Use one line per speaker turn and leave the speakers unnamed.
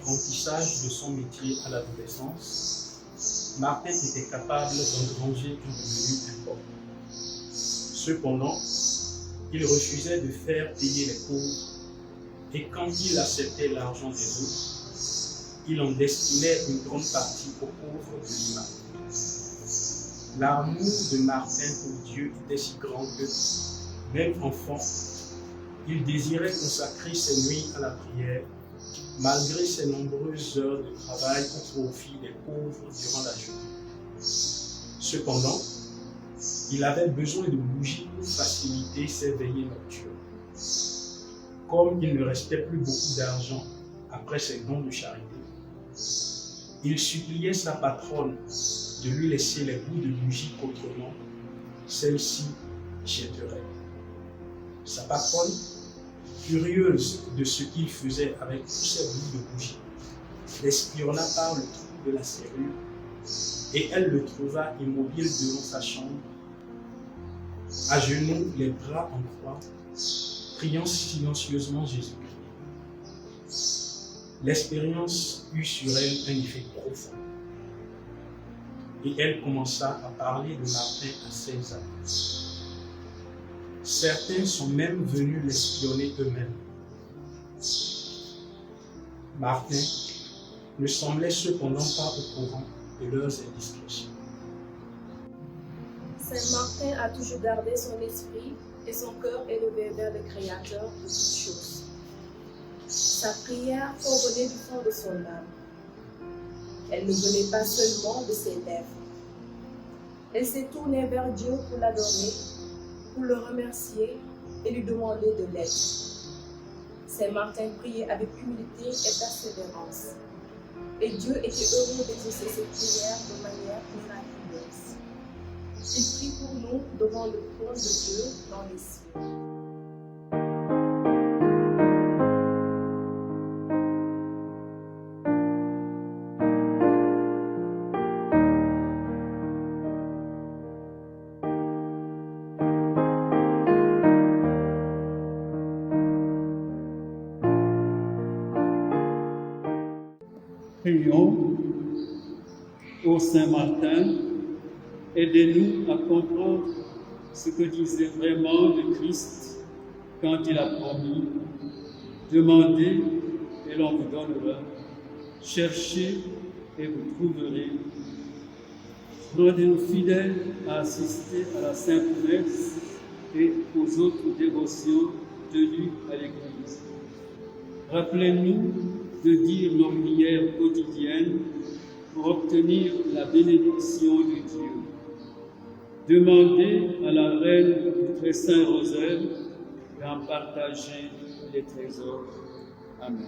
l'apprentissage de son métier à l'adolescence, Martin était capable d'engranger un revenu important. Cependant, il refusait de faire payer les pauvres et quand il acceptait l'argent des autres, il en destinait une grande partie aux pauvres de l'Iman. L'amour de Martin pour Dieu était si grand que, même enfant, il désirait consacrer ses nuits à la prière, malgré ses nombreuses heures de travail au profit des pauvres durant la journée. Cependant, il avait besoin de bougies pour faciliter ses veillées nocturnes. Comme il ne restait plus beaucoup d'argent après ses dons de charité, il suppliait sa patronne de lui laisser les bouts de bougies qu'autrement, celle-ci jetterait. Sa patronne, curieuse de ce qu'il faisait avec tous ces bouts de bougies, l'espionna par le trou de la serrure et elle le trouva immobile devant sa chambre, à genoux, les bras en croix, priant silencieusement Jésus-Christ. L'expérience eut sur elle un effet profond. Et elle commença à parler de Martin à ses amis. Certains sont même venus l'espionner eux-mêmes. Martin ne semblait cependant pas au courant de leurs indiscrétions.
Saint Martin a toujours gardé son esprit et son cœur élevé vers le Créateur de toutes choses. Sa prière provenait du fond de son âme. Elle ne venait pas seulement de ses lèvres. Elle s'est tournée vers Dieu pour l'adorer, pour le remercier et lui demander de l'aide. Saint Martin priait avec humilité et persévérance. Et Dieu était heureux d'exaucer ses prières de manière miraculeuse. Il prie pour nous devant le trône de Dieu dans les cieux.
Prions, ô Saint Martin, aidez-nous à comprendre ce que disait vraiment le Christ quand il a promis « Demandez et l'on vous donnera, cherchez et vous trouverez ». Rendez-nous fidèles à assister à la Sainte Messe et aux autres dévotions tenues à l'Église. Rappelez-nous de dire nos prières quotidiennes pour obtenir la bénédiction de Dieu. Demandez à la Reine du Très Saint Rosaire d'en partager les trésors. Amen.